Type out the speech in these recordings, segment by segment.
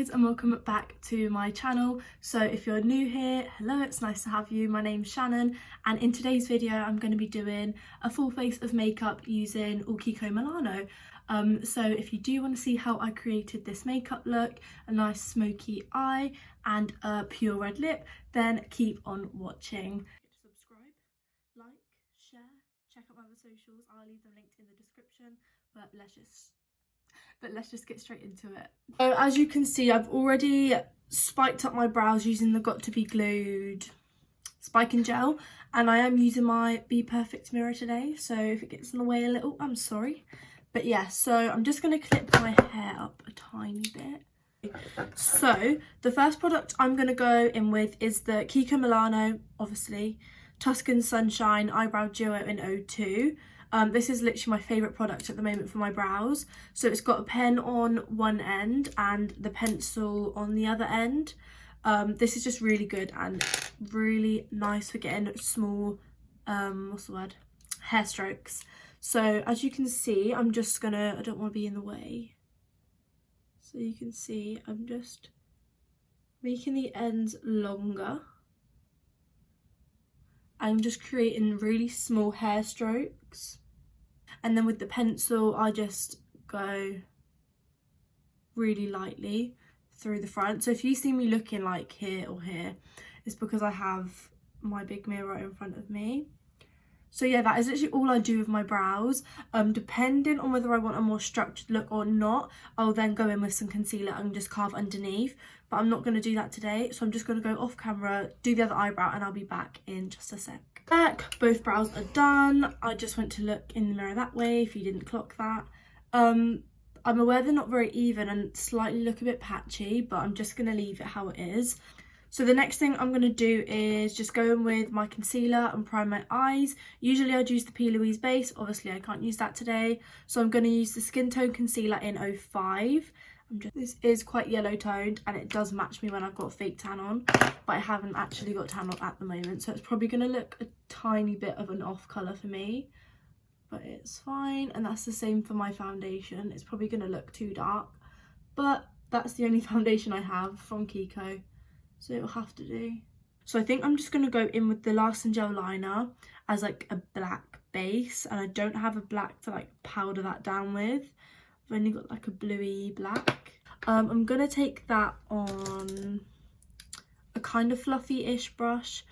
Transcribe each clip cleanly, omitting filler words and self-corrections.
guys, and welcome back to my channel. So if you're new here, hello, it's nice to have you. My name's Shannon, and in today's video I'm going to be doing a full face of makeup using all Kiko Milano. So if you do want to see how I created this makeup look, a nice smoky eye and a pure red lip, then keep on watching. Subscribe, like, share, check out my other socials. I'll leave them linked in the description, but let's just get straight into it. So as you can see, I've already spiked up my brows using the Got To Be Glued spiking gel, and I am using my Be Perfect mirror today, so if it gets in the way a little, I'm sorry. But yeah, so I'm just going to clip my hair up a tiny bit. So the first product I'm going to go in with is the Kiko Milano, obviously, Tuscan Sunshine Eyebrow Duo in 02. This is literally my favourite product at the moment for my brows. So it's got a pen on one end and the pencil on the other end. This is just really good and really nice for getting small, hair strokes. So as you can see, I don't want to be in the way. So you can see I'm just making the ends longer. I'm just creating really small hair strokes, and then with the pencil I just go really lightly through the front. So if you see me looking like here or here, it's because I have my big mirror right in front of me. So yeah, that is literally all I do with my brows. Depending on whether I want a more structured look or not, I'll then go in with some concealer and just carve underneath, but I'm not going to do that today. So I'm just going to go off camera, do the other eyebrow, and I'll be back in just a sec. Both brows are done. I just went to look in the mirror that way if you didn't clock that. I'm aware they're not very even and slightly look a bit patchy, but I'm just going to leave it how it is. So the next thing I'm going to do is just go in with my concealer and prime my eyes. Usually I'd use the P. Louise base. Obviously I can't use that today. So I'm going to use the Skin Tone Concealer in 05. This is quite yellow toned and it does match me when I've got a fake tan on. But I haven't actually got tan on at the moment. So it's probably going to look a tiny bit of an off colour for me. But it's fine. And that's the same for my foundation. It's probably going to look too dark. But that's the only foundation I have from Kiko. So it'll have to do. So I think I'm just going to go in with the Larson Gel Liner as like a black base. And I don't have a black to like powder that down with. I've only got like a bluey black. I'm going to take that on a kind of fluffy-ish brush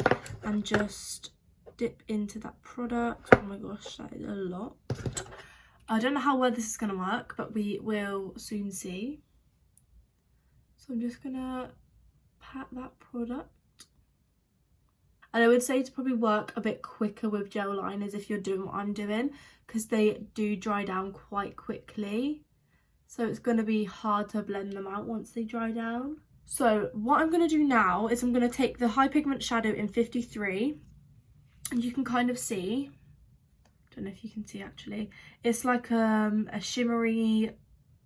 and just dip into that product. Oh my gosh, that is a lot. I don't know how well this is going to work, but we will soon see. So I'm just going to pat that product, and I would say to probably work a bit quicker with gel liners if you're doing what I'm doing, because they do dry down quite quickly, so it's going to be hard to blend them out once they dry down. So what I'm going to do now is I'm going to take the high pigment shadow in 53, and you can kind of see, don't know if you can see actually, it's like a shimmery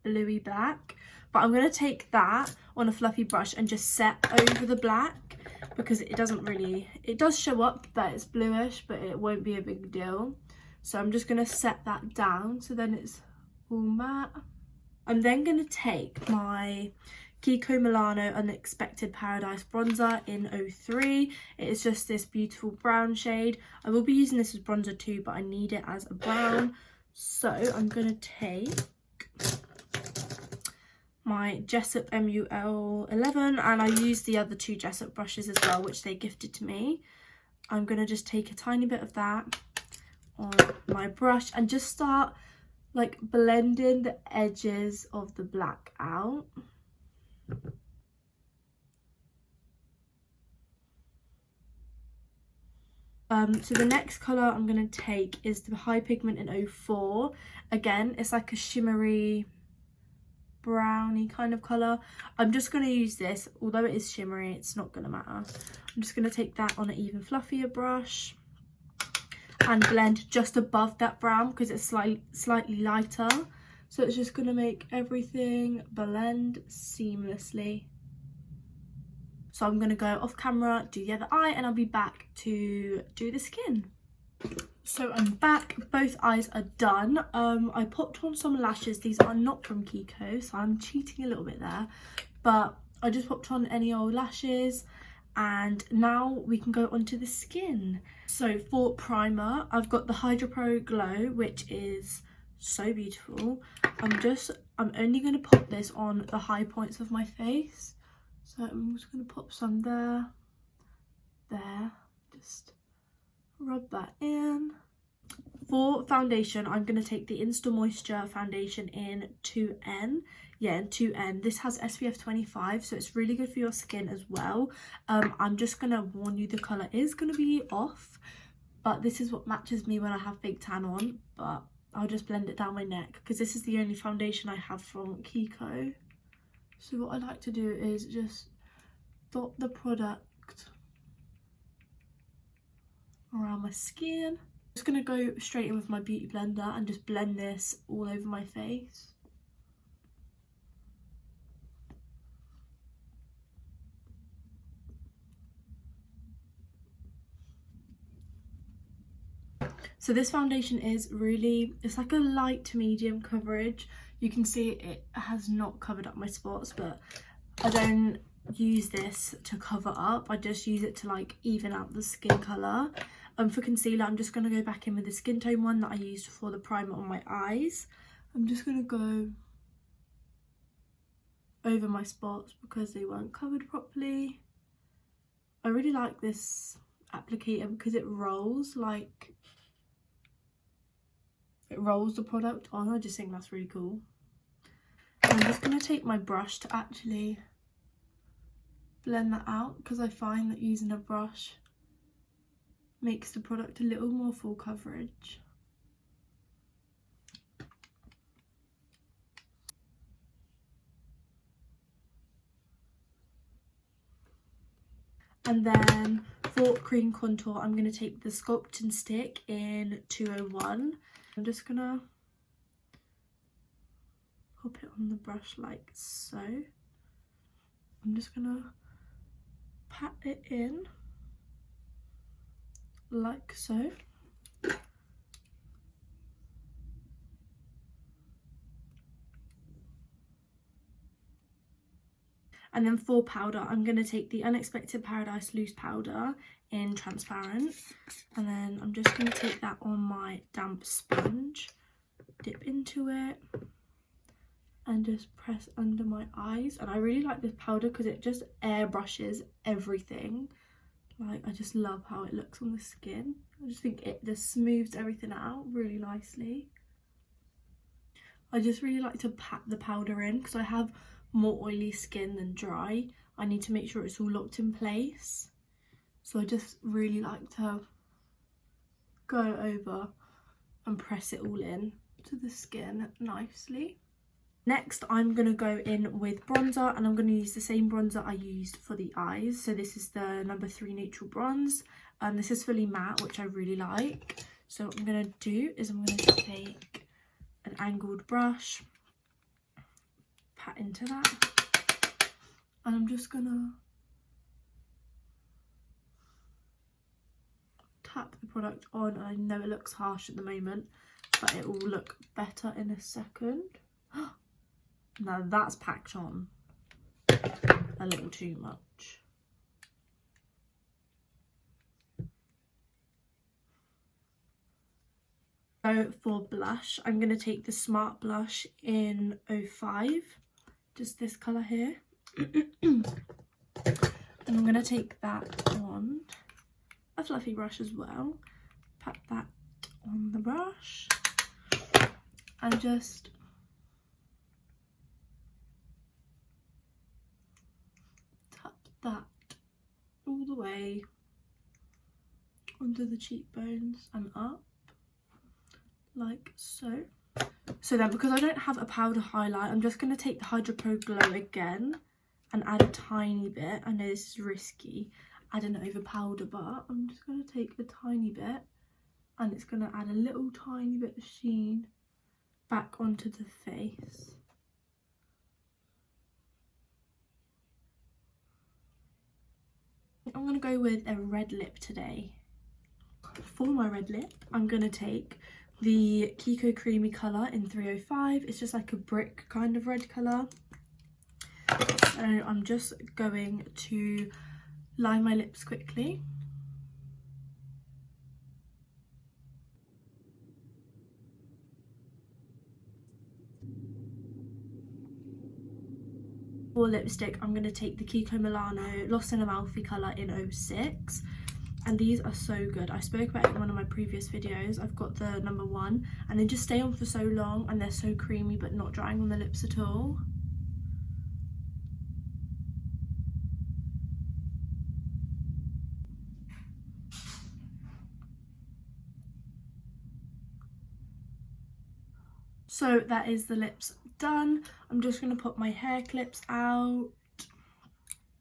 bluey black. But I'm going to take that on a fluffy brush and just set over the black, because it does show up that it's bluish, but it won't be a big deal. So I'm just going to set that down so then it's all matte. I'm then going to take my Kiko Milano Unexpected Paradise bronzer in 03. It is just this beautiful brown shade. I will be using this as bronzer too, but I need it as a brown. So I'm going to take my Jessup MUL11, and I used the other two Jessup brushes as well, which they gifted to me. I'm going to just take a tiny bit of that on my brush and just start like blending the edges of the black out. So the next colour I'm going to take is the high pigment in 04. Again, it's like a shimmery browny kind of colour. I'm just going to use this, although it is shimmery, it's not going to matter. I'm just going to take that on an even fluffier brush and blend just above that brown because it's slightly lighter. So it's just going to make everything blend seamlessly. So I'm going to go off camera, do the other eye, and I'll be back to do the skin. So I'm back, both eyes are done. I popped on some lashes. These are not from Kiko, so I'm cheating a little bit there. But I just popped on any old lashes, and now we can go onto the skin. So for primer, I've got the Hydra Pro Glow, which is so beautiful. I'm only going to pop this on the high points of my face. So I'm just going to pop some there, just rub that in. For foundation, I'm going to take the Insta Moisture foundation in 2N. Yeah, in 2N. This has SPF 25, so it's really good for your skin as well. I'm just going to warn you, the colour is going to be off, but this is what matches me when I have fake tan on. But I'll just blend it down my neck because this is the only foundation I have from Kiko. So what I like to do is just dot the product around my skin. I'm just going to go straight in with my beauty blender and just blend this all over my face. So this foundation is really, it's like a light to medium coverage. You can see it has not covered up my spots, but I don't use this to cover up. I just use it to like even out the skin colour. For concealer, I'm just going to go back in with the skin tone one that I used for the primer on my eyes. I'm just going to go over my spots because they weren't covered properly. I really like this applicator because it rolls the product on. I just think that's really cool. And I'm just going to take my brush to actually blend that out because I find that using a brush makes the product a little more full coverage. And then for cream contour, I'm going to take the Sculpting Stick in 201. I'm just going to pop it on the brush like so. I'm just going to pat it in like so. And then for powder, I'm going to take the Unexpected Paradise Loose Powder in transparent. And then I'm just going to take that on my damp sponge, dip into it, and just press under my eyes. And I really like this powder because it just airbrushes everything. Like, I just love how it looks on the skin. I just think it just smooths everything out really nicely. I just really like to pat the powder in because I have more oily skin than dry. I need to make sure it's all locked in place. So I just really like to go over and press it all in to the skin nicely. Next, I'm going to go in with bronzer, and I'm going to use the same bronzer I used for the eyes. So this is the number 3 Neutral Bronze. This is fully matte, which I really like. So what I'm going to do is I'm going to take an angled brush, pat into that, and I'm just going to tap the product on. I know it looks harsh at the moment, but it will look better in a second. Now that's packed on a little too much. So for blush, I'm going to take the Smart Blush in 05, just this colour here. And I'm going to take that on a fluffy brush as well, pat that on the brush, and just tap that all the way onto the cheekbones and up, like so. So then, because I don't have a powder highlight, I'm just going to take the Hydra Pro Glow again and add a tiny bit. I know this is risky, adding over powder, but I'm just going to take a tiny bit, and it's going to add a little tiny bit of sheen back onto the face. I'm going to go with a red lip today. For my red lip, I'm going to take the Kiko Creamy colour in 305. It's just like a brick kind of red colour. So I'm just going to line my lips quickly. For lipstick, I'm going to take the Kiko Milano Lost in Amalfi colour in 06. And these are so good. I spoke about it in one of my previous videos. I've got the number 1, and they just stay on for so long, and they're so creamy but not drying on the lips at all. So that is the lips done. I'm just going to put my hair clips out.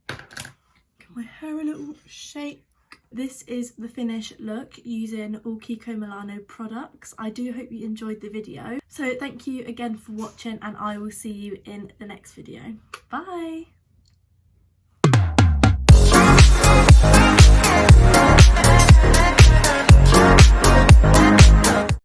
Give my hair a little shake. This is the finished look using all Kiko Milano products. I do hope you enjoyed the video. So thank you again for watching, and I will see you in the next video. Bye!